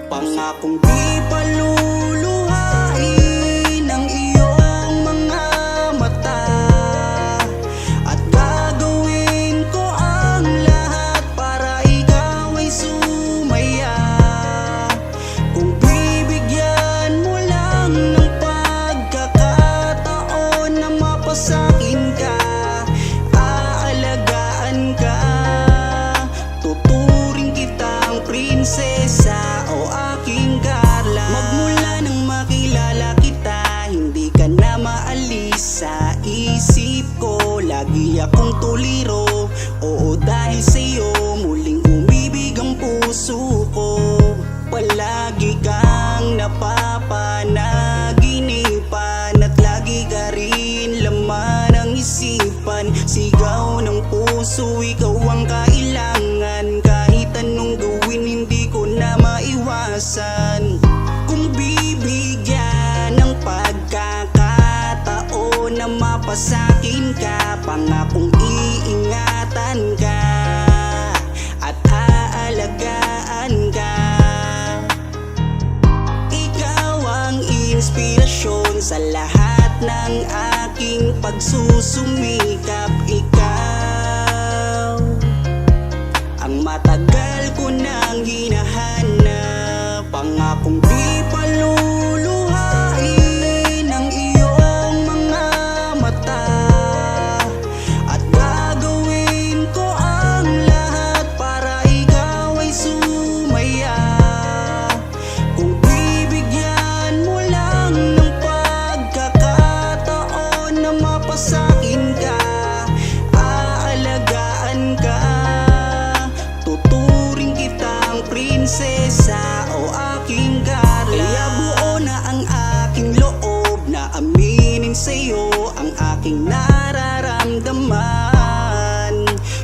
Pangakong di paluluhain ang iyong mga mata, at gagawin ko ang lahat para ikaw ay sumaya. Kung bibigyan mo lang ng pagkakataon na mapasakin ka, aalagaan ka, tuturing kitang prinsesa o aking Carla. Magmula nang makilala kita, hindi ka na maalis sa isip ko. Lagi akong tuliro, oo dahil sa'yo muling umibig ang puso ko. Palagi kang napapanaginipan at lagi ka rin laman ng isipan. Sigaw ng puso, ikaw ang kailangan. Kahit anong gawin, hindi ko na maiwasan. Kung bibigyan ng pagkakataon na mapasakin ka, pangakong iingatan ka at aalagaan ka. Ikaw ang inspirasyon sa lahat ng aking pagsusumikap. Ikaw ang matagal ko nang hinahanap. Pangakong di paluluhain ang iyong mga mata, at gagawin ko ang lahat para ikaw ay sumaya. Kung bibigyan mo lang ng pagkakataon na mapasakin ka, aalagaan ka, tuturing kitang prinsesa o aking Carla. Kaya buo na ang aking loob na aminin sa'yo ang aking nararamdaman.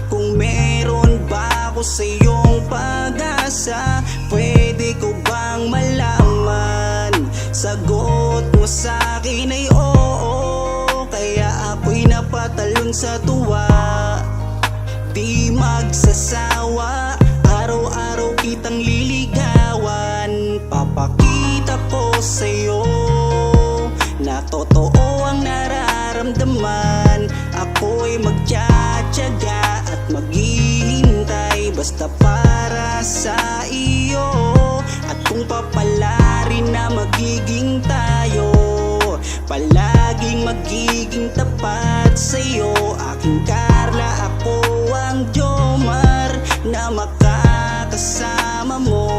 Kung meron ba ako sa'yong pag-asa, pwede ko bang malaman? Sagot mo sa'kin ay oo, kaya ako'y napatalon sa tuwa. Di magsasawa, araw-araw kitang liligawan. Papakita ko sa'yo na totoo ang nararamdaman. Ako'y magtsatsaga at maghihintay basta para sa iyo. At kung papalarin na magiging tayo, palaging magiging tapat sa'yo, aking Carla. Ako ang Jomar na makakasama mo.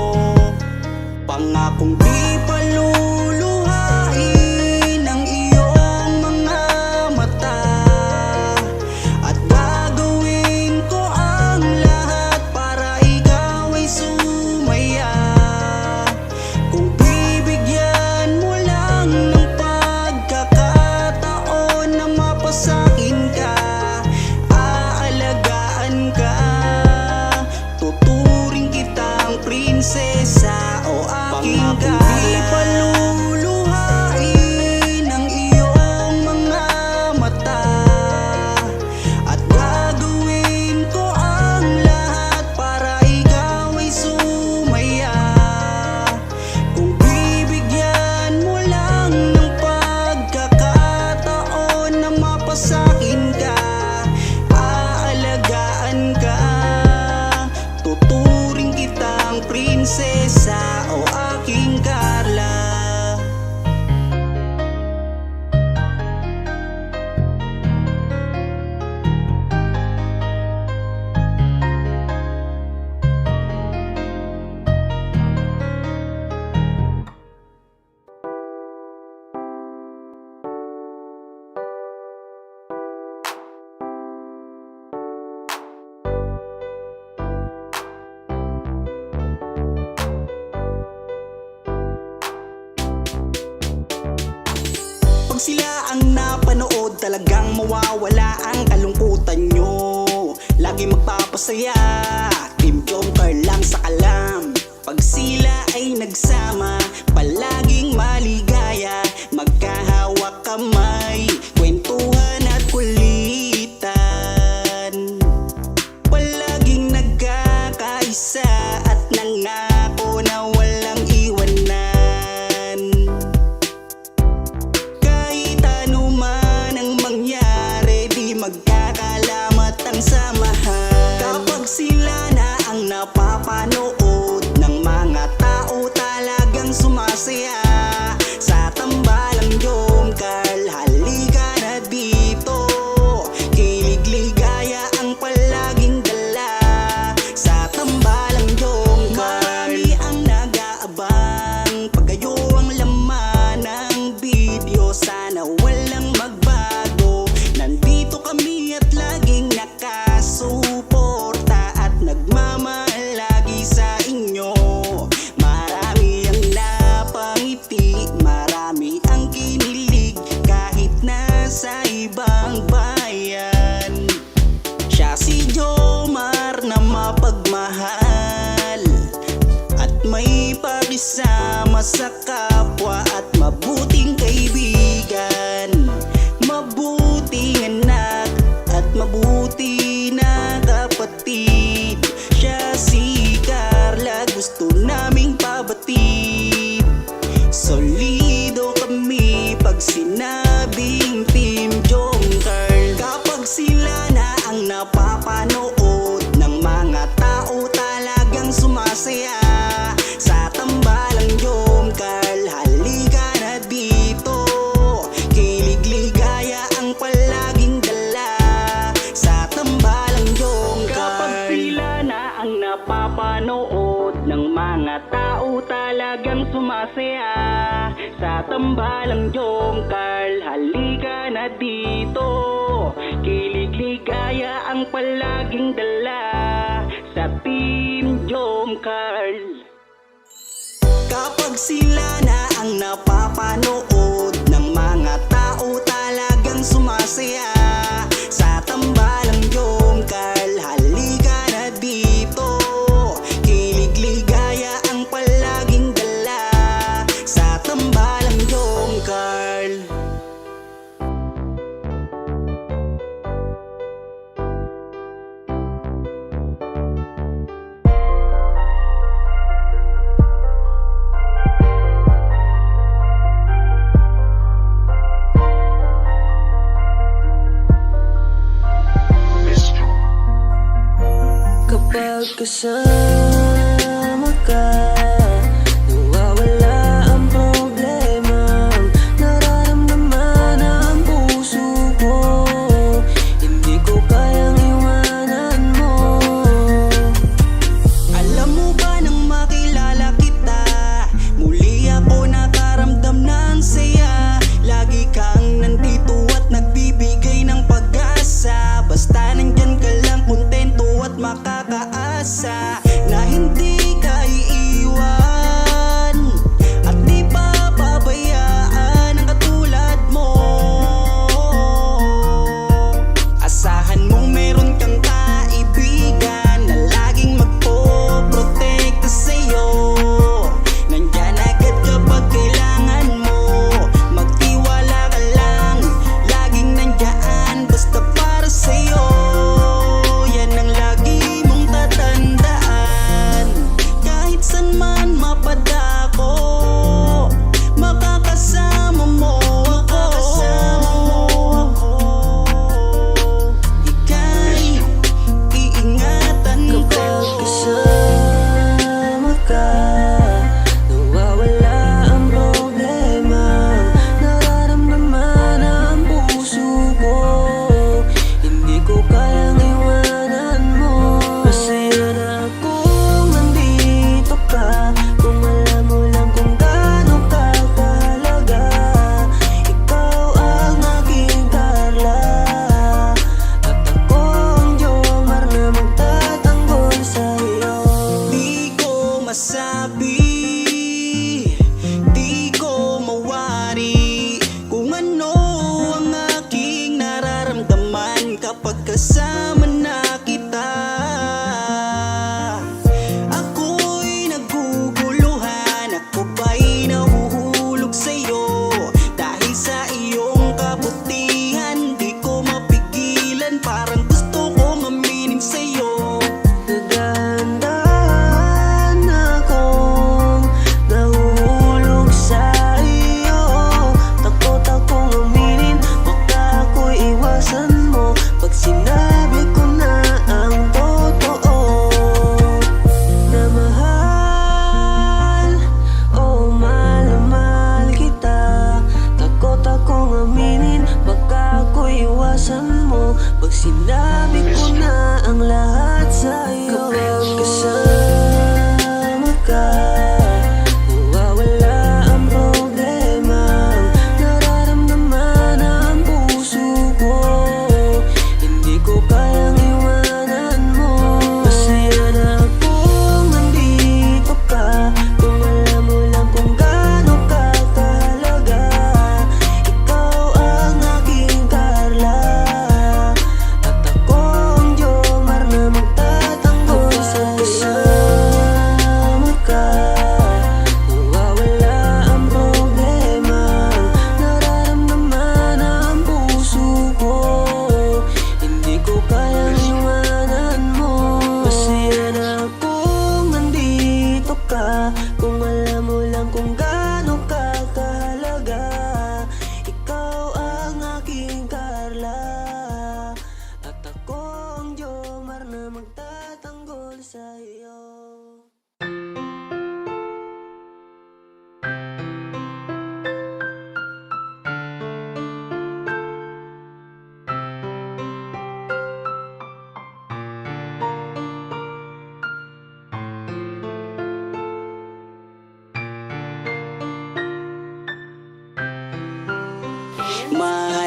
Pangakong di paluluhain ang iyong mga mata, at gagawin ko ang lahat para ikaw ay sumaya. Kung bibigyan mo lang ng pagkakataon na mapasakin ka, aalagaan ka, tuturing kitang prinsesa o aking Carla. Di paluluhain ang iyong mga mata, at gagawin ko ang lahat para ikaw ay sumaya. Kung bibigyan mo lang ng pagkakataon na mapasakin ka, aalagaan ka, tuturing kitang prinsesa o aking Carla. Pag sila ang napanood, talagang mawawala ang kalungkutan nyo. Lagi magpapasaya, Team Jomcar lang sa kalam. Pag sila ay nagsama, palaging maligaya, magkahawak kamay, kwentuhan at kulitan. Palaging nagkakaisa at nangako na walang makisama sa kapwa at mabuting kaibigan, mabuting anak at mabuti na kapatid. Siya si Carla, gusto naming pabatid. Solido kami pag sinabing Team Jongcarl. Kapag sila na ang napapanood ng mga tao talagang sumasaya sa tambalang Jongcarl. Halika na dito, kilig ligaya ang palaging dala sa tambalang Jongcarl. Kapag sila na ang napapanood ng mga tao talagang sumasaya sa tambalang Jongcarl. Halika na dito, kilig ligaya ang palaging dala sa Team Jongcarl. Kapag sila na ang napapanood ng mga tao talagang sumasaya sa tambalang Jongcarl. Halika na dito, kilig ligaya ang palaging dala sa tambalang Jongcarl. Kapag kasama ka, nawawala ang problema. Nararamdaman ang puso ko, hindi ko kayang iwanan mo. Alam mo ba nang makilala kita, muli ako nakaramdam ng saya. Lagi kang nandito at nagbibigay ng pag-asa. Basta nandyan ka lang, kontento at makakaasa na hindi ka iiwan.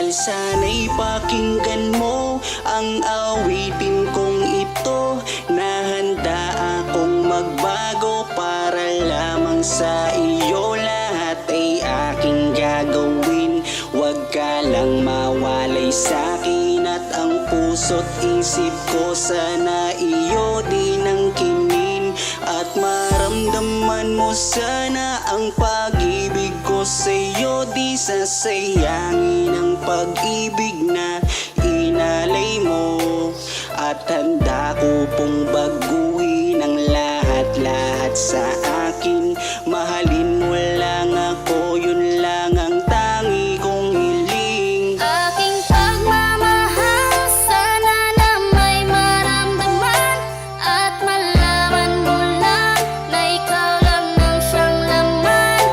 mahal, sana'y pakinggan mo ang awitin kong ito, na handa akong magbago para lamang sa iyo. Lahat ay aking gagawin, wag ka lang mawalay sa'kin, at ang puso't isip ko sana iyo din ang kinin, at maramdaman mo sana ang pag-ibig ko sa'yo. Di sasayangin ang pag-ibig na inalay mo, at handa ko pong baguhin ang lahat-lahat sa akin. Mahalin mo lang ako, yun lang ang tangi kong hiling. Aking pagmamahal, sana na may maramdaman, at malaman mo lang na ikaw lang ang siyang laman.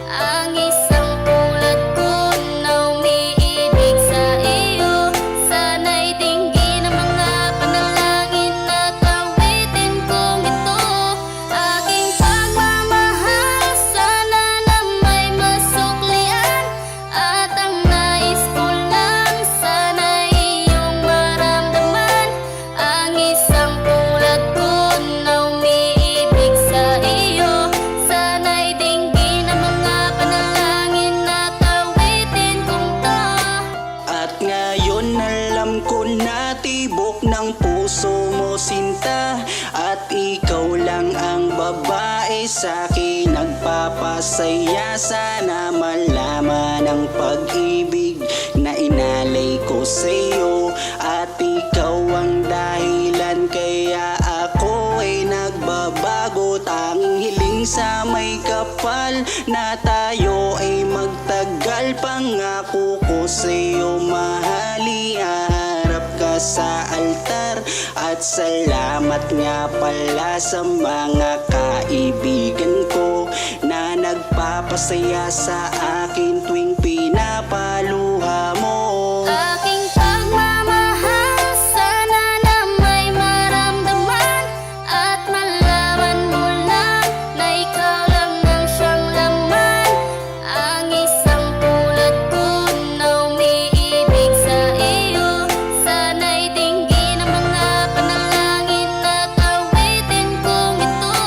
Ang isang tulad ko na umiibig sa iyo, sana'y dinggin ang mga panalangin at awitin kong ito. Aking pagmamahal, sana na may masuklian, at ang nais ko lang sana'y iyong maramdaman. Ang isang tulad ko na umiibig sa iyo, sana'y dinggin ang mga panalangin at awitin kong to. At ngayon alam ko na tibok ng puso mo sinta, at ikaw lang ang babae sa'kin nagpapasaya. Sana malaman ang pag-ibig na inalay ko sa'yo, at ikaw ang dahilan kaya ako ay nagbabago. Tanging hiling sa may kapal na tayo ay magtagal. Pangako ko sa'yo mahali, haharap ka sa altar. At salamat nga pala sa mga kaibigan ko na nagpapasaya sa akin tuwing pinapaluha mo. Aking pagmamahal, sana na may maramdaman, at malaman mo lang na ikaw lang ang siyang laman. Ang isang tulad ko na umiibig sa iyo, sana'y dinggin ang mga panalangin at awitin kong ito.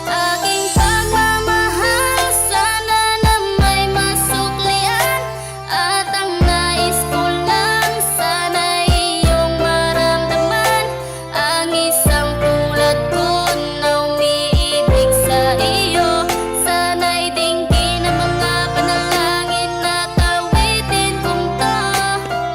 Aking pagmamahal, sana na may masuklian, at ang nais ko lang sana'y iyong maramdaman. Ang isang tulad ko na umiibig sa iyo, sana'y dinggin ang mga panalangin at awitin kong to.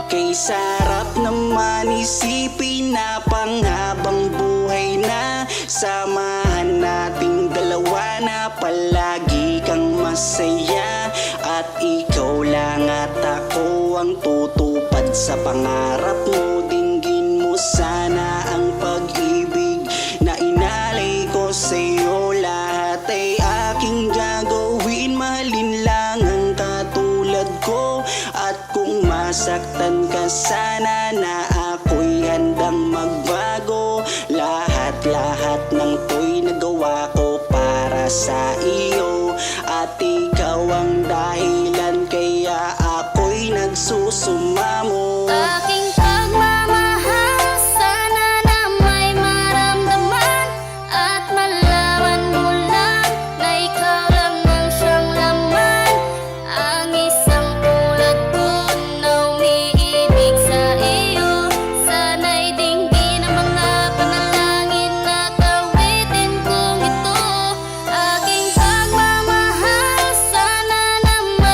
Kay sarap naman isipin na panghabang buhay na samahan nating dalawa, na palagi kang masaya, at ikaw lang at ako ang tutupad sa pangarap mo. Dinggin mo sana ang pag-ibig na inalay ko sa'yo. Lahat ay aking gagawin, mahalin lang ang katulad ko, at kung masaktan ka sana na ako'y handang magbago. Lahat-lahat ng to'y nagawa ko para sa iyo, at ikaw ang dahilan kaya ako'y nagsusumamo. Aking pagmamahal, sana na may maramdaman, at malaman mo lang na ikaw lang ang siyang laman. Ang isang tulad ko na umiibig sa iyo, sana'y dinggin ang mga panalangin at awitin kong ito. Aking pagmamahal, sana na may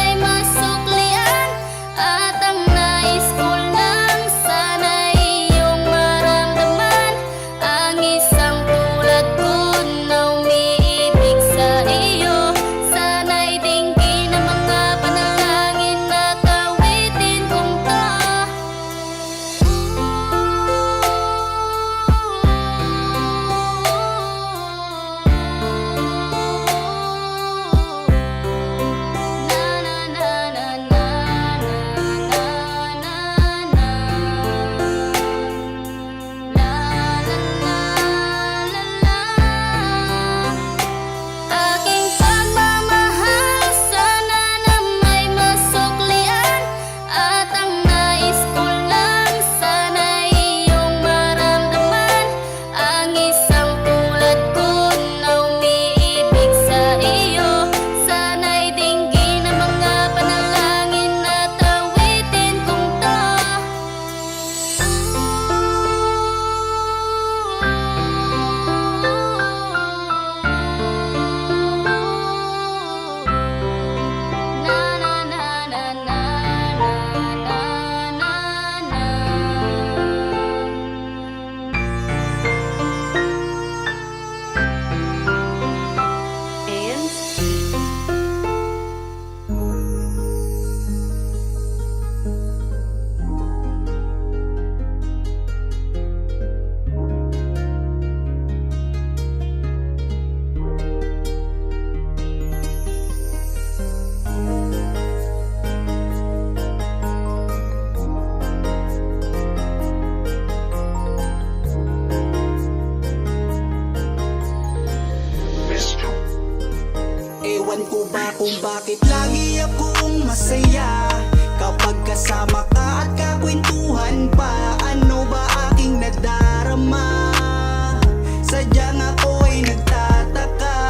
Ewan ko ba kung bakit lagi akong masaya kapag kasama ka at kakwentuhan pa. Ano ba aking nadarama? Sadyang ako'y nagtataka,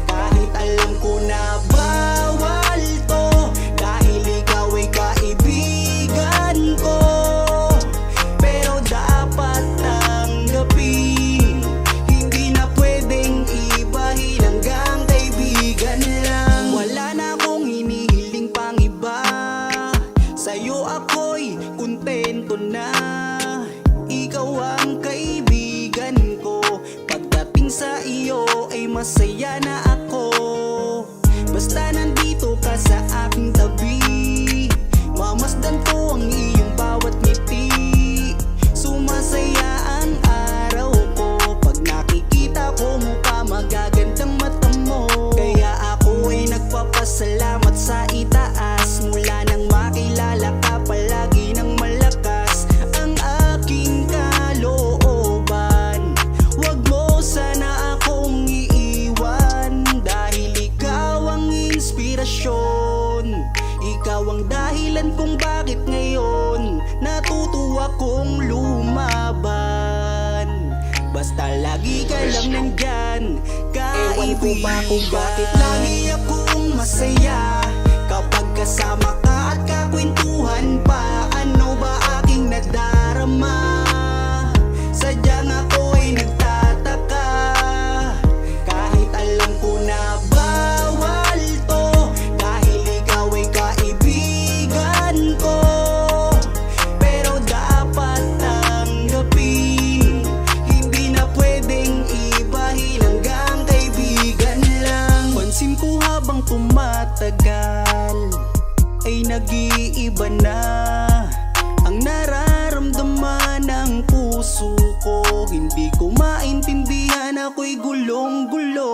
kahit alam ko na bawal to, dahil ikaw ay kaibigan ko. Pero dapat tanggapin, hindi na pwedeng ibahin, hanggang kaibigan lang. Wala na akong hinihiling pang iba, sa'yo ako'y kontento na. Ikaw ang kaibigan ko, pagdating sa iyo ay masaya na ako. Basta nandito ka sa aking tabi, mamasdan ko ang iyong bawat ngiti. Sumasaya ang araw ko pag nakikita ko mukha, magagandang mata mo. Kaya ako ay nagpapasalamat sa itaas, mula nang makilala ka palagi ng malakas ang aking kalooban. Wag mo sana akong iiwan, dahil ikaw ang inspirasyon. Ikaw ang dahilan kung bakit ngayon natutuwa kong lumaban. Basta lagi ka lang nandyan, Ewan ko ba kung bakit lagi akong masaya kapag kasama ka at kakwentuhan pa. Ano ba aking nadarama? Sadyang ako'y nagtataka, kahit alam ko na bawal to, dahil ikaw ay kaibigan ko. Pero dapat tanggapin, hindi na pwedeng ibahin, hanggang kaibigan lang. Pansin ko habang tumatagal ay nag-iiba na ang nararamdaman ng puso ko. Hindi ko maintindihan, ako'y gulong-gulo.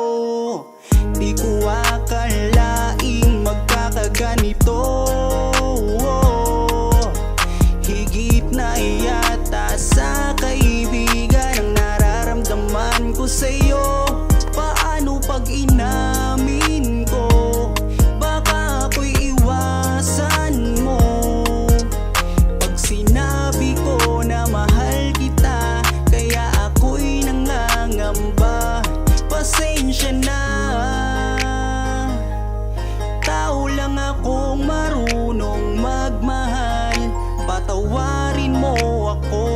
Di ko akalaing magkakaganito. Higit na yata sa kaibigan ang nararamdaman ko sa'yo. Paano pag inamin ko? Baka ako'y iwasan mo. Pag sinabi ko na mahal kita, kaya ako'y nangangamba. Pasensya na, tao lang akong marunong magmahal. Patawarin mo ako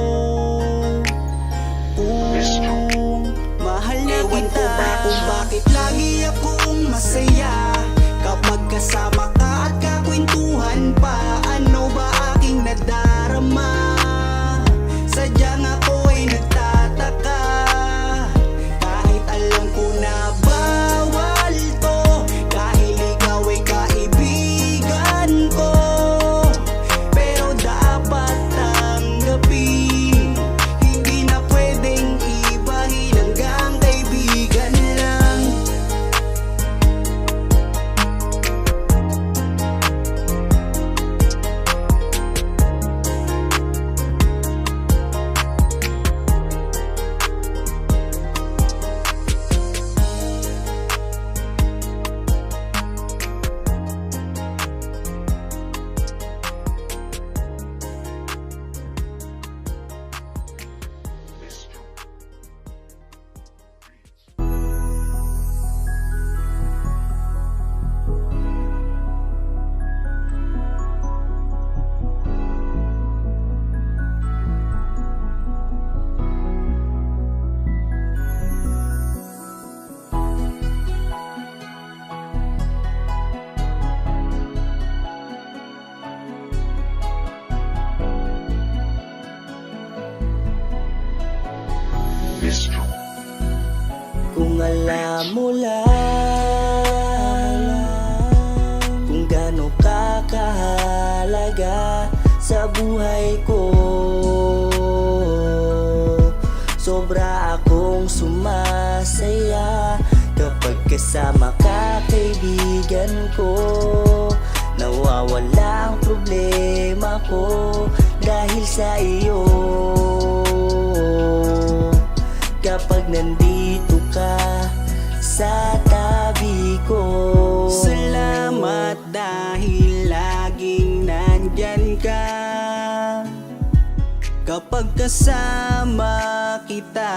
kung mahal na Ewan ko kita. ba kung Bakit lagi akong masaya kapag kasama ka at kakwentuhan pa. Ano ba aking nadarama? Sadyang ako'y nagtataka, kahit alam ko na bawal to, dahil ikaw ay kaibigan ko. Pero dapat tanggapin, hindi na pwedeng ibahin, hanggang kaibigan lang. Kung alam mo lang kung gaano ka kahalaga sa buhay ko, sobra akong sumasaya kapag kasama ka, kaibigan ko. Nawawala ang problema ko dahil sa iyo. Kapag nandito ka sa tabi ko, pagkasama kita.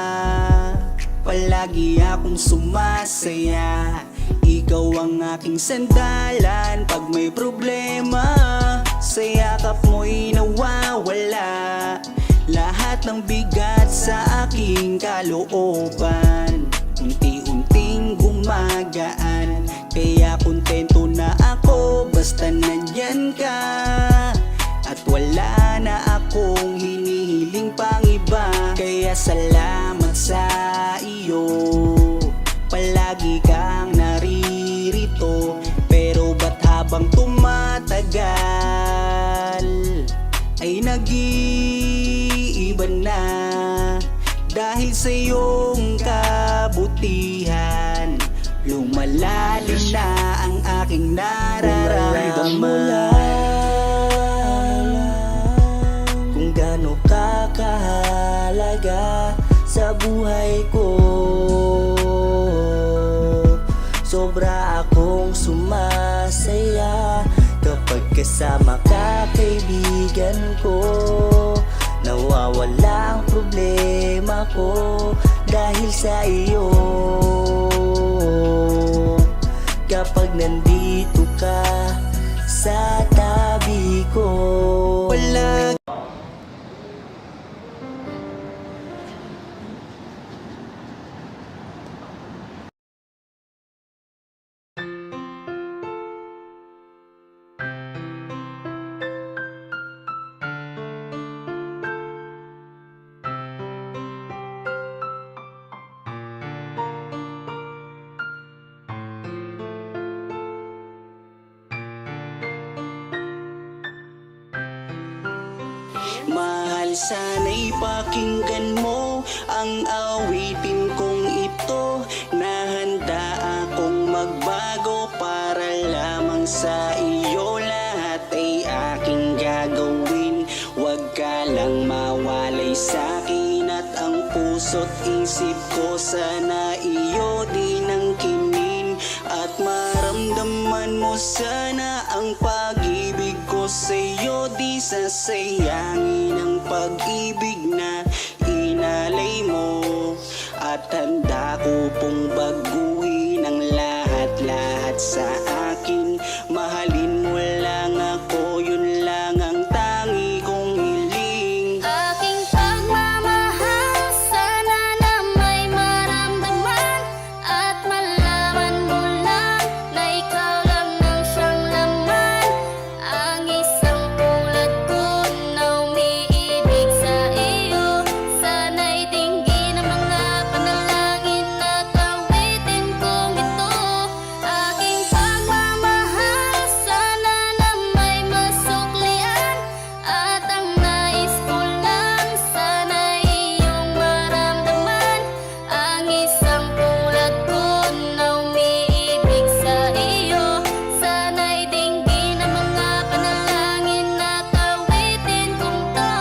Palagi akong sumasaya, ikaw ang aking sandalan. Pag may problema, sa yakap mo'y nawawala lahat ng bigat sa aking kalooban. Unti-unting gumagaan, kaya kontento na ako basta nandyan ka. At wala na akong hinihiling pang iba, kaya salamat sa iyo. Palagi kang naririto, pero ba't habang tumatagal ay nag-iiba na? Dahil sa iyong kabutihan, lumalalim na ang aking nararamdaman. Kung gaano ka kahalaga sa buhay ko, sobra akong sumasaya kapag kasama ka, kaibigan ko. Nawawala ang problema ko dahil sa iyo. Kapag nandito ka sa tabi ko, Palagi mahal, sana'y pakinggan mo ang awitin kong ito. Nahanda akong magbago para lamang sa iyo. Lahat ay aking gagawin, huwag ka lang mawalay sa'kin. At ang puso't isip ko sana iyo din ang kinin. At maramdaman mo sana ang pag-ibig ko sa'yo. Di sasayangin ang pag-ibig na inalay mo. At handa ko pong baguhin ang lahat-lahat sa akin. Mahalin mo lang ako, yun lang ang tangi kong hiling. Aking pagmamahal, sana na may maramdaman. At malaman mo lang na ikaw lang ang siyang laman. Ang isang tulad ko na umiibig sa iyo. Sana'y dinggin ang mga panalangin at awitin kong ito. Aking pagmamahal, sana na may masuklian. At ang nais ko lang, sana'y iyong maramdaman. Ang isang tulad ko na umiibig sa iyo. Sana'y dinggin ang mga panalangin at awitin kong to.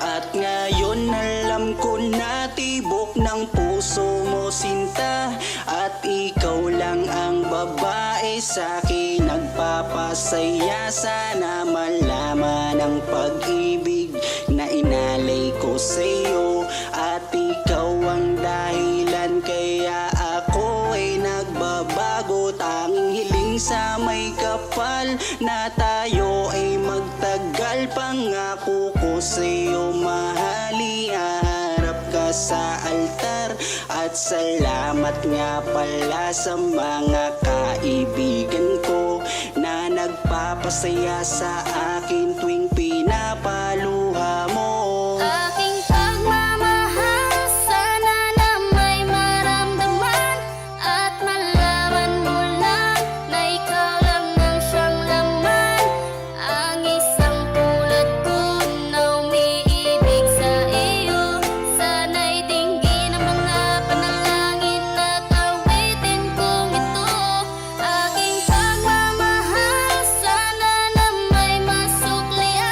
At ngayon alam ko na tibok ng puso mo sinta. At ikaw lang ang babae sa'kin nagpapasaya. Sana malaman ang pag-ibig na inalay ko sa'yo. At ikaw ang dahilan kaya ako ay nagbabago. Tanging hiling sa may kapal na tayo ay magtagal. Pangako ko sa'yo mahali, haharap ka sa altar. At salamat nga pala sa mga kaibigan ko na nagpapasaya sa akin tuwing pinapaluha mo. Aking pagmamahal, sana na may maramdaman. At malaman mo lang na ikaw lang ang siyang laman. Ang isang tulad ko na umiibig sa iyo. Sana'y dinggin ang mga panalangin at awitin kong ito. Aking pagmamahal, sana na may masuklian.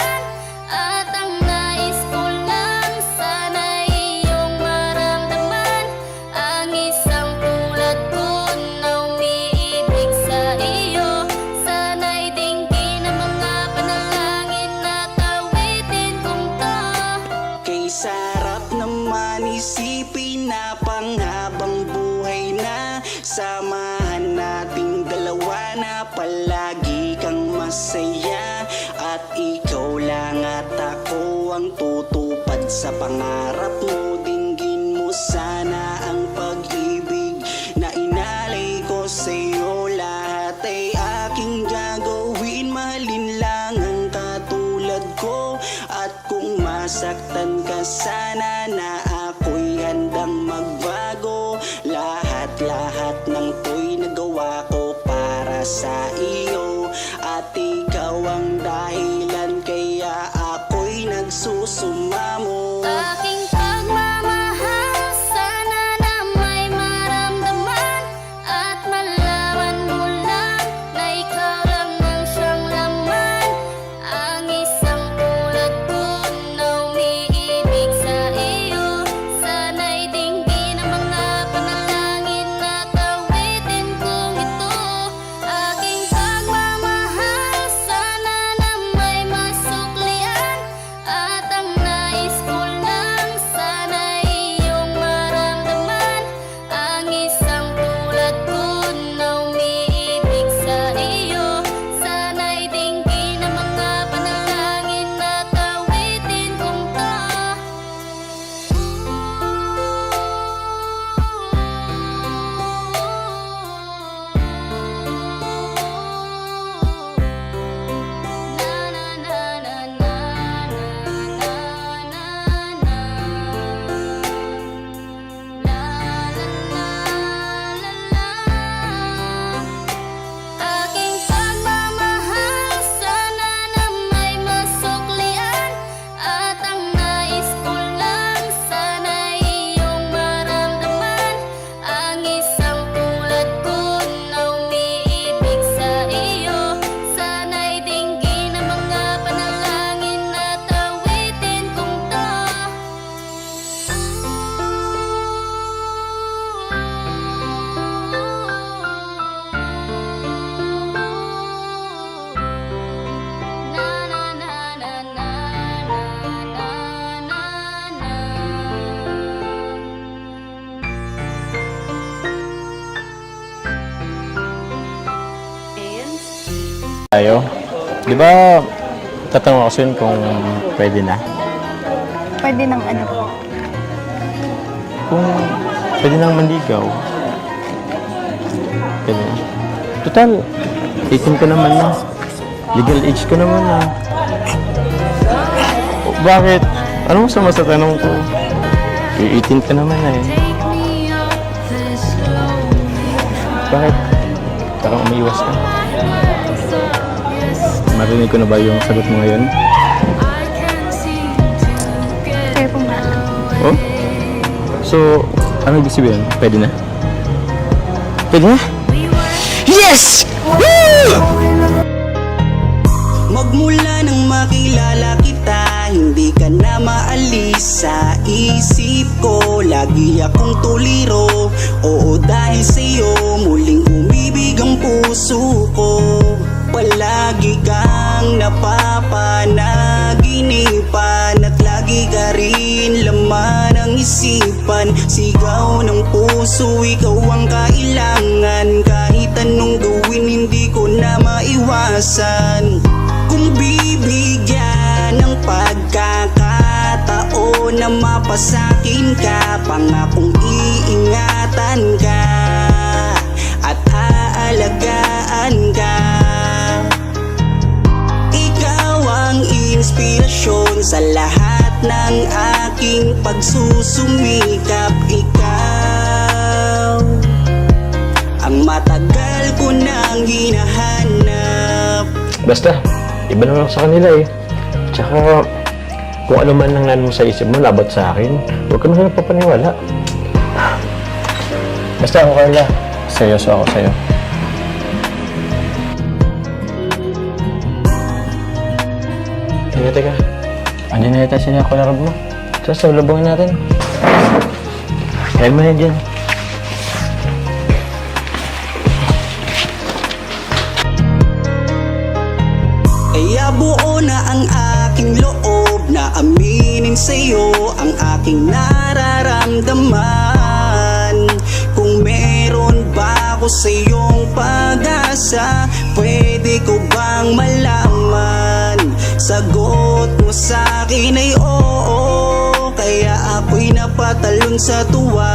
palagi kang masaya. At ikaw lang at ako ang tutupad sa pangarap mo. Dinggin mo sana ang pag-ibig na inalay ko sa'yo. Lahat ay aking gagawin, mahalin lang ang katulad ko. At kung masaktan ka sana na ako'y handang magbago. Lahat ng to'y nagawa ko para sa iyo. At ikaw ang dahilan kaya ako'y nagsusumamo. Aking pagmamahal, sana na may maramdaman at malaman mo lang na ikaw lang ang siyang laman. Ang isang tulad ko na umiibig sa iyo. Sana'y dinggin ang mga panalangin at awitin kong ito. Aking pagmamahal, sana na may masuklian at ang nais ko lang sana'y iyong maramdaman. Ang isang tulad ko na umiibig sa iyo. Sana'y dinggin ang mga panalangin at awitin kong to. Aking pagmamahal, sana na may masuklian at ang nais ko lang sana'y iyong maramdaman. Ang isang tulad ko na umiibig sa iyo. Sana'y dinggin ang mga panalangin at awitin kong to. Tayo. Di ba, tatanong ako sa'yo kung pwede na? Pwede ng ano po. Kung pwede nang manligaw. Pwede na. Total, 18 ka naman na. Legal age ko naman na. Bakit? Ano masama sa tanong ko? 18 ka naman na eh. Bakit? Parang umiiwas ka. Marinig ko na ba yung sagot mo ngayon? Kayo pong bahala. Oh? So, ano ibig sabihin? Pwede na? Pwede na? Yes! Woo! Magmula nang makilala kita, hindi ka na maalis sa isip ko. Lagi akong tuliro, oo dahil sa'yo muling umibig ang puso ko. Palagi kang napapanaginipan at lagi ka rin laman ng isipan. Sigaw ng puso, ikaw ang kailangan. Kahit anong gawin, hindi ko na maiwasan. Kung bibigyan ng pagkakataon na mapasakin ka, pangakong iingatan ka at aalagaan ka. Ikaw ang inspirasyon sa lahat ng aking pagsusumikap. Ikaw ang matagal ko nang hinahanap. Basta, iba naman ako sa kanila eh. Tsaka, kung ano man ang nan mo sa isip mo, labat sa akin, huwag ka naman papaniwala. Basta ako, Carla. Seryoso ako sa'yo. Teka. Andiyan na yata sila ako larab mo. Sa labungin natin. Kaya mo na dyan. Kaya buo na ang aking loob na aminin sa'yo ang aking nararamdaman. Kung meron ba ako sa'yong pag-asa, Pwede ko bang malaman? Sagot mo sa'kin ay oo, kaya ako'y napatalon sa tuwa.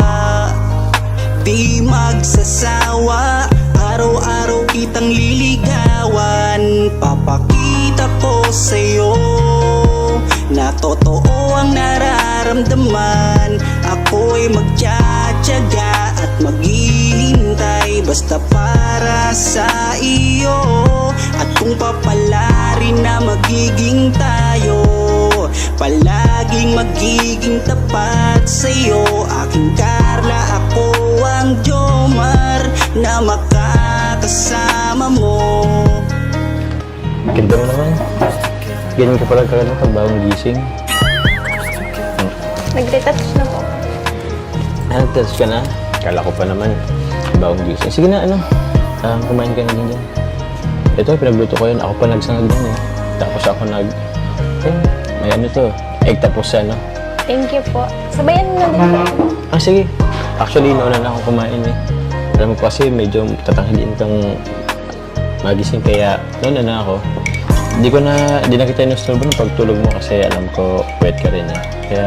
Di magsasawa, araw-araw kitang liligawan. Papakita ko sa'yo na totoo ang nararamdaman. Ako'y magtsatsaga at maghihintay basta para sa iyo. At kung papalarin na magiging tayo, palaging magiging tapat sa'yo. Aking Carla, ako ang Jomar na makakasama mo. Ganda mo naman. Ganyan ka pala kagano pag bagong gising. Nag-retouch na po. Nag-touch ka na? Kala ko pa naman. Bagong gising. Sige na, kumain ka na din dyan. Ito, pinagluto ko yun. Ako pa nagsangag din eh. Tapos ako may ano to, egg tapos Thank you po. Sabayan mo na din po. sige. Actually, nauna na ako kumain eh. Alam mo kasi medyo tatanghaliin kang magising kaya nauna na ako. Hindi na kita inusturbo ng pagtulog mo kasi alam ko wet ka rin eh. Kaya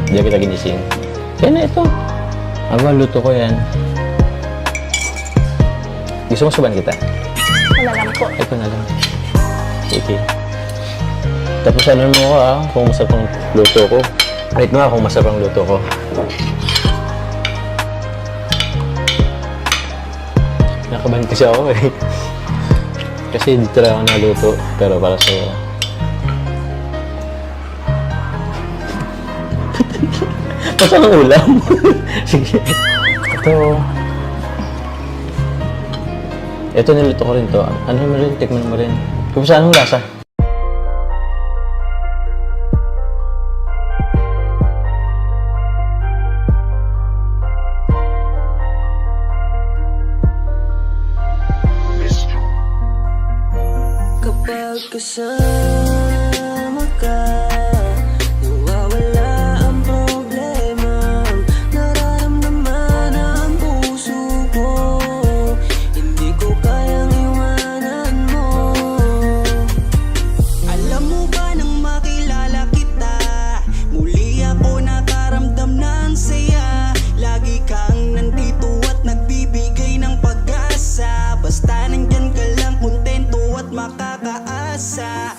hindi na kita ginising. Kaya na ito. Luto ko yan. Gusto mo suban kita? Ako na lang po. Ito na lang. Okay. Tapos mo ko kung masarap ang luto ko. Rate mo kung masarap ang luto ko. Nakabahan kasi ako eh. Kasi dito lang ako naluto, pero para sa'yo. Basta ang ulam. Sige. Ito niluto ko rin to. Ano mo rin? Tikman mo rin. Kung saan ang lasa? Kapag kasama ka, nawawala ang problema. Nararamdaman ang puso ko, hindi ko kayang iwanan mo. Alam mo ba nang makilala kita, muli ako nakaramdam ng saya. Lagi kang nandito at nagbibigay ng pag-asa. Basta nandyan ka lang, kontento at makakaasa.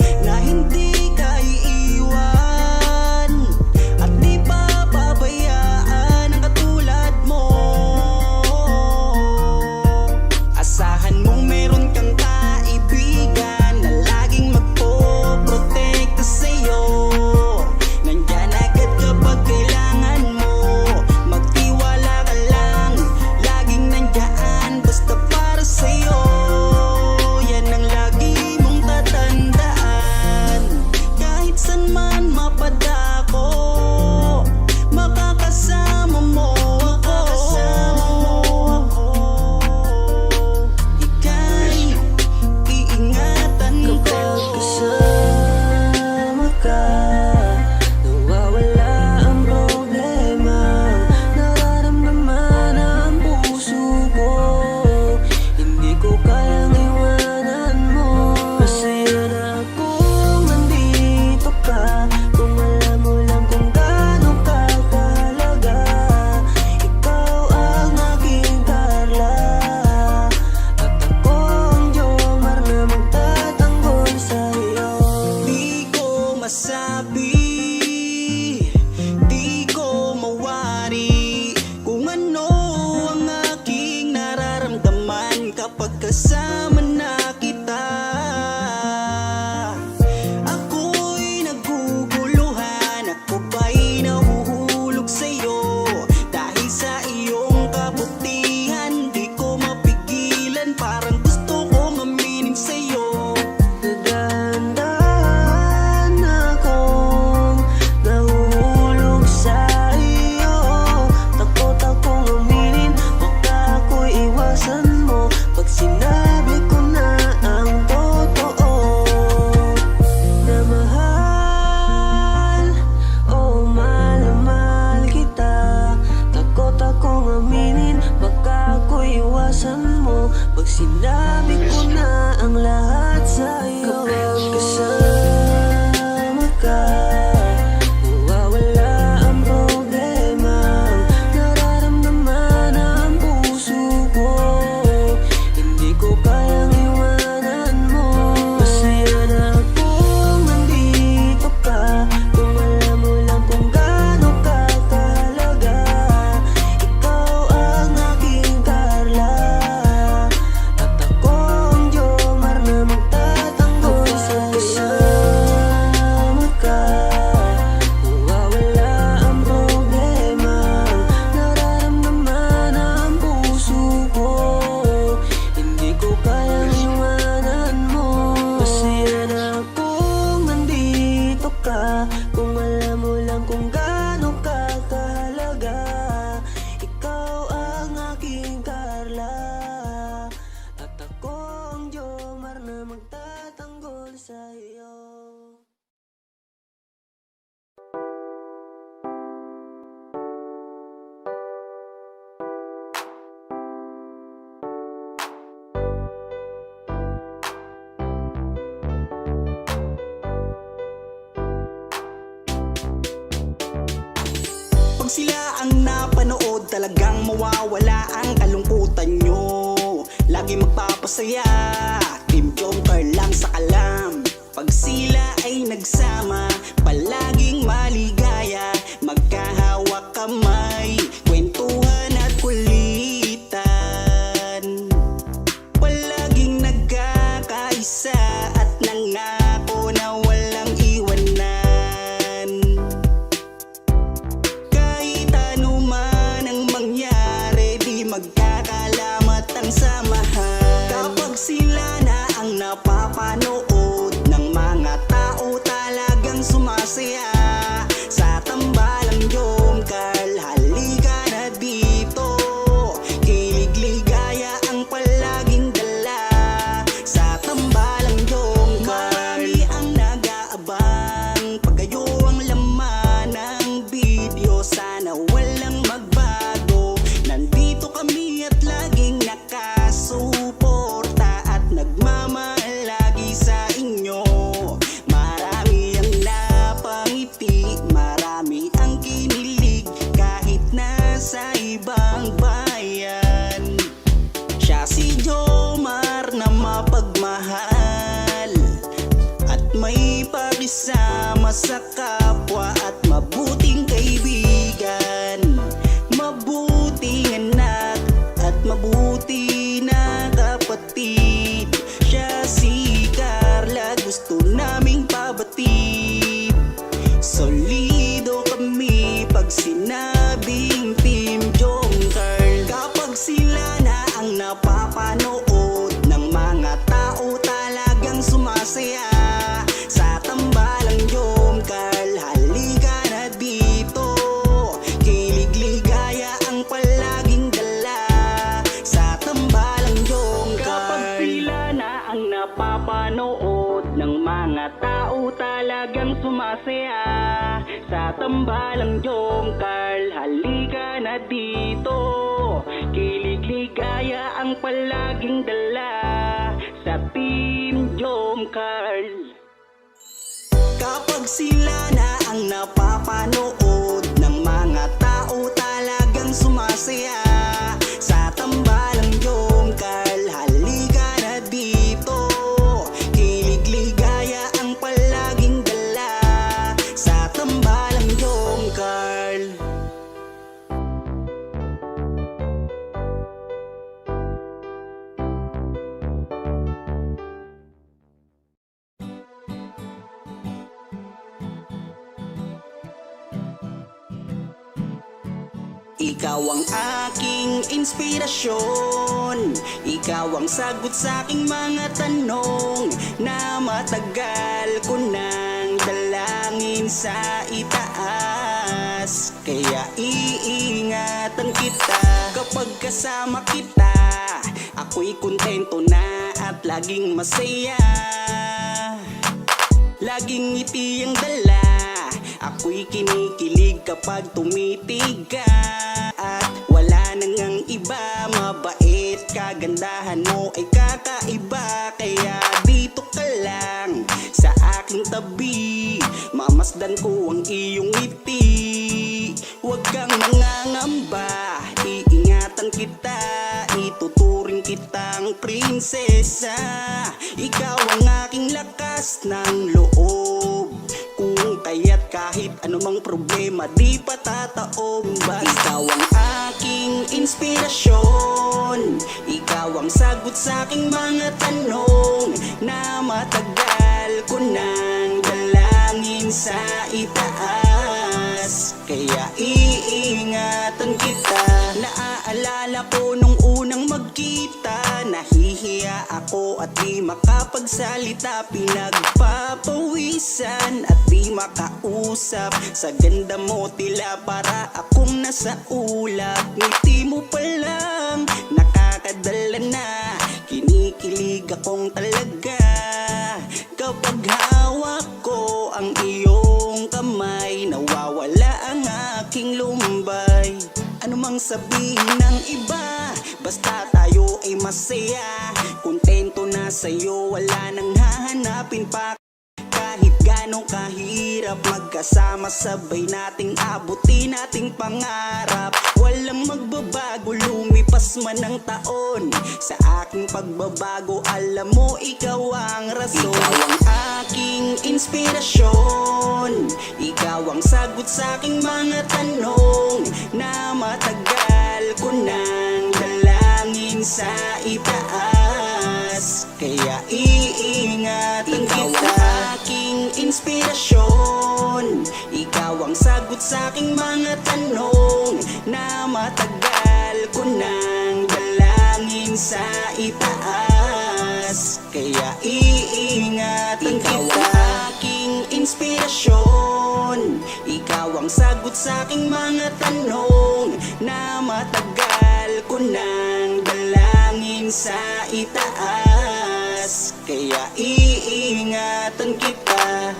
talagang mawawala ang kalungkutan nyo. Lagi magpapasaya, Team Joker lang sa kalam. Pag sila ay nagsama, palaging maligaya. Magkahawak kamay, kwentuhan at kulitan. Palaging nagkakaisa at nangako na walang iwanan. Kahit ano man ang mangyari, di magkakalamat ang samahan. Kapag sila na ang napapanood ng mga tao, talagang sumasaya. Sa tambalang Jomcar, halika na dito. Kilig ligaya ang palaging dala. Sa tambalang Jomcar, marami ang nag-aabang. Pag kayo ang laman ng video, sana walang magbago. Nandito kami at laging nakasuporta at nagmamahal lagi sa inyo. Marami ang napangiti, marami ang kinilig kahit nasa ibang bayan. Siya si Jomar na mapagmahal at may pakisama sa kapwa at mabuting kaibigan. Mabuting anak at mabuti na kapatid. Siya si Carla, gusto naming pabatid. Solido kami pag sinabing Team Joker. Kapag sila na ang napapanood ng mga tao, talagang sumasaya. Sa tambalang Jomcar, halika na dito. Kilig ligaya ang palaging dala. Sa tambalang Jomcar, kapag sila na ang napapanood ng mga tao, talagang sumasaya. Sa tambalang Jomcar, halika na dito. Kilig ligaya ang palaging dala. Sa Team Jomcar. Kapag sila na ang napapanood ng mga tao, talagang sumasaya. Sa tambalang Jomcar, halika na dito. Kilig ligaya ang palaging dala. Sa tambalang Jomcar. Ikaw ang aking inspirasyon. Ikaw ang sagot sa aking mga tanong na matagal ko nang dalangin sa itaas. Kaya iingatan kita kapag kasama kita. Ako'y kontento na at laging masaya. Laging ngiti ang dala. Ako'y kinikilig kapag tumitig ka. At wala nang ang iba. Mabait, kagandahan mo ay kakaiba. Kaya dito ka lang sa aking tabi. Mamasdan ko ang iyong ngiti. Huwag kang nangangamba, iingatan kita. Ituturing kitang prinsesa. Ikaw ang aking lakas ng loob. Kung kaya't kahit anumang problema, di patataob. Ikaw ang aking inspirasyon. Ikaw ang sagot sa aking mga tanong na matagal ko nang dalangin sa itaas. Kaya iingatan kita. Naaalala ko nung unang magkita, nahihiya ako at di makapagsalita. Pinagpapawisan at di makausap. Sa ganda mo tila para akong nasa ulap. Ngiti mo pa lang nakakadala na. Kinikilig akong talaga kapag hawak ko ang iyong kamay. Nawawala ang aking lumbay. Ano mang sabihin ng iba, basta tayo ay masaya. Kontento na sa'yo, wala nang hahanapin pa. Kahit ganong kahirap, magkasama sabay nating abutin ating pangarap. Walang magbabago, lumipas man ang taon. Sa aking pagbabago, alam mo ikaw ang rason. Ikaw ang aking inspirasyon, ikaw ang sagot sa aking mga tanong na matagal ko nang dalangin sa itaas. Kaya iingatan kita. Ikaw ang aking inspirasyon, ikaw ang sagot sa aking mga tanong na matagal ko nang dalangin sa itaas. Kaya iingatan kita. Ikaw ang aking inspirasyon, ikaw ang sagot sa aking mga tanong na matagal ko nang dalangin sa itaas. Kaya iingatan kita.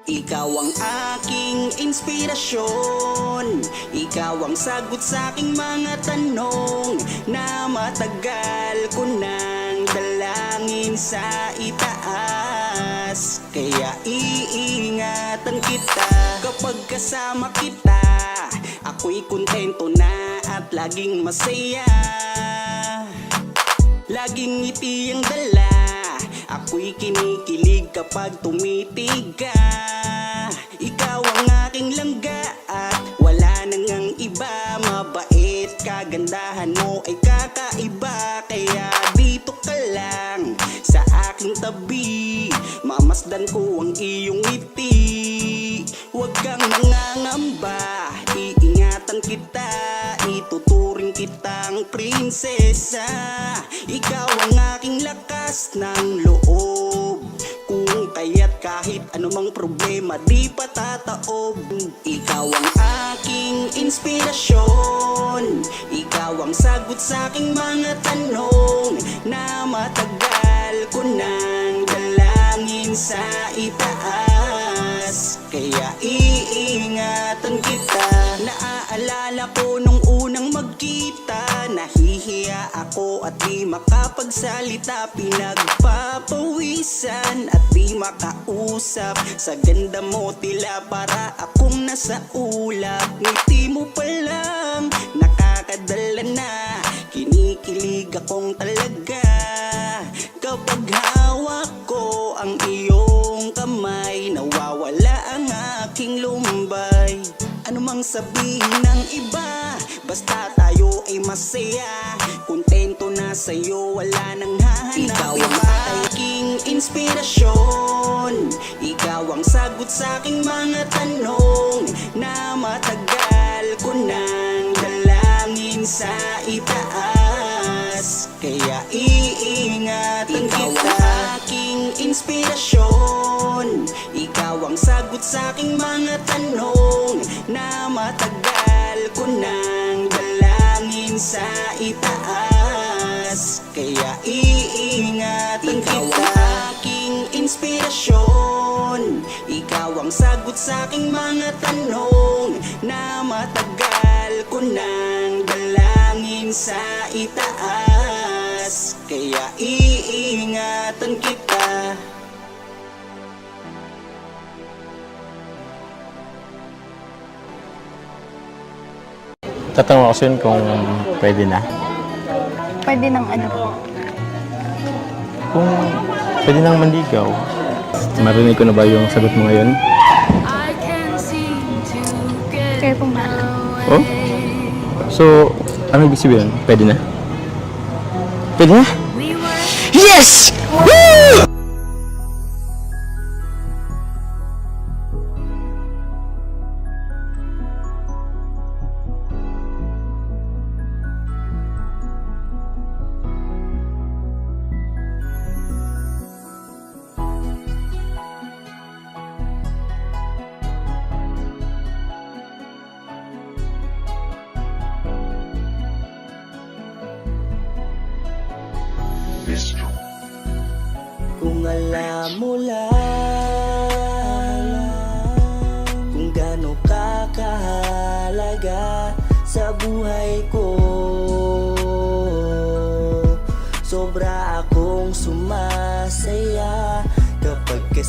Ikaw ang aking inspirasyon, ikaw ang sagot sa aking mga tanong na matagal ko nang dalangin sa itaas. Kaya iingatan kita. Kapag kasama kita, ako'y kontento na at laging masaya. Laging ngiti ang dala, ako'y kinikilig kapag tumitig ka. Ikaw ang aking langga at wala nang ang iba. Mabait, kagandahan mo ay kakaiba. Kaya dito ka lang sa aking tabi, mamasdan ko ang iyong ngiti. Huwag kang nangangamba, iingatan kita, ituturing kitang prinsesa. Ikaw ang aking lakas ng loob, kung kaya't kahit anumang problema di patataob. Ikaw ang aking inspirasyon, ikaw ang sagot sa aking mga tanong na matagal ko nang dalangin sa itaas. Kaya iingatan kita. Naaalala ko nung unang magkita, nahihiya ako at di makapagsalita. Pinagpapawisan at di makausap. Sa ganda mo tila para akong nasa ulap. Ngiti mo pa lang nakakadala na, kinikilig akong talaga. Kapag hawak ko ang iyong kamay, nawawala ang aking lumbay. Ano mang sabihin ng iba, basta tayo ay masaya. Kontento na sa'yo, wala nang hahanap. Ikaw ang aking inspirasyon, ikaw ang sagot sa aking mga tanong na matagal ko nang dalangin sa itaas. Kaya iingatan kita. Ikaw ang aking inspirasyon, ikaw ang sagot sa aking mga tanong na matagal ko nang dalangin sa itaas. Kaya iingatan kita. Ikaw ang aking inspirasyon, ikaw ang sagot sa aking mga tanong na matagal ko nang dalangin sa itaas. Kaya iingatan kita. Tatanong ako sa'yo kung pwede na. Pwede ng ano po. Kung pwede nang manligaw. Marinig ko na ba yung sagot mo ngayon? Kayo pong bahala. Oh? So, ano ibig sabihin? Pwede na? Pwede na? Yes! Woo! Kung alam mo lang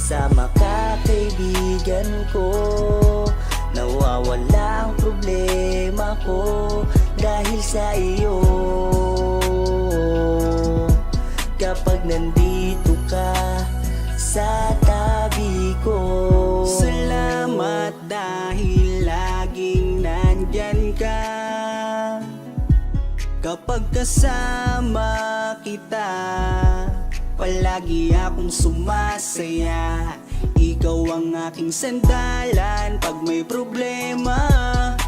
kasama ka, kaibigan ko, nawawala ang problema ko dahil sa iyo. Kapag nandito ka sa tabi ko, Salamat dahil laging nandyan ka. Kapag kasama kita, palagi akong sumasaya. Ikaw ang aking sandalan pag may problema.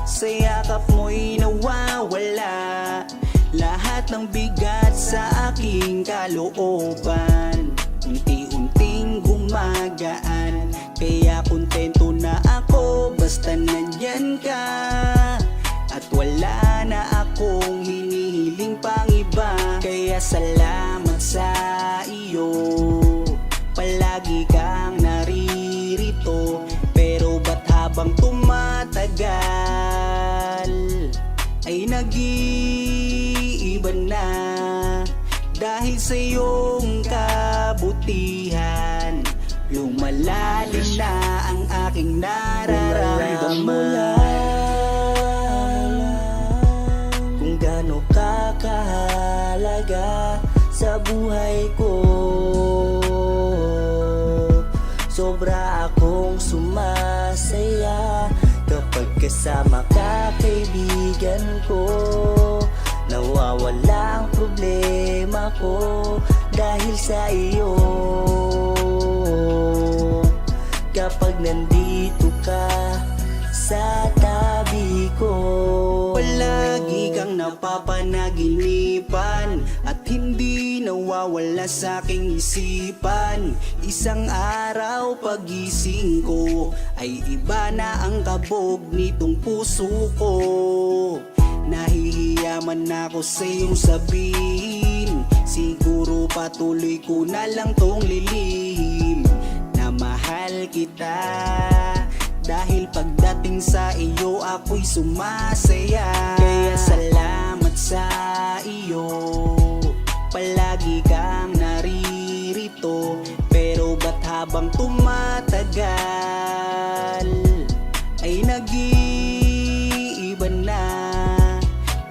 Sa yakap mo'y nawawala lahat ng bigat sa aking kalooban. Unti-unting gumagaan, kaya kontento na ako basta nandyan ka. At wala na akong hinihiling pang iba. Kaya salamat sa iyo, palagi kang naririto. Pero ba't habang tumatagal ay nag-iiba na? Dahil sa iyong kabutihan, lumalalim na ang aking nararamdaman. Kung gaano ka kahalaga sa buhay ko, sobra akong sumasaya kapag kasama ka, kaibigan ko, nawawala ang problema ko dahil sa iyo. Kapag nandito ka sa tabi ko, Palagi kang napapanaginipan at hindi nawawala sa aking isipan. Isang araw pagising ko ay iba na ang kabog nitong puso ko. Nahihiya man ako sa iyong sabihin, siguro patuloy ko na lang tong lilihim na mahal kita. Dahil pagdating sa iyo ako'y sumasaya. Kaya salamat sa iyo, palagi kang naririto. Pero ba't habang tumatagal ay nag-iiba na?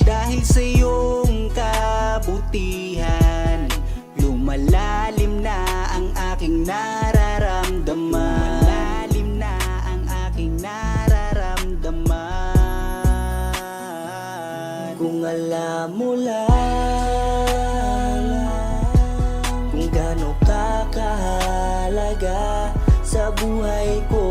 Dahil sa iyong kabutihan, lumalalim na ang aking nararamdaman. Lumalalim na ang aking nararamdaman. kung alam mo lang kung gaano ka kahalaga sa buhay ko,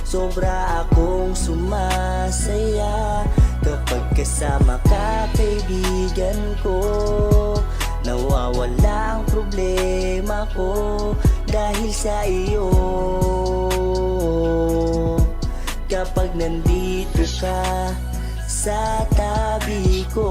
sobra akong sumasaya kapag kasama ka, kaibigan ko, nawawala ang problema ko dahil sa iyo. Kapag nandito ka sa tabi ko,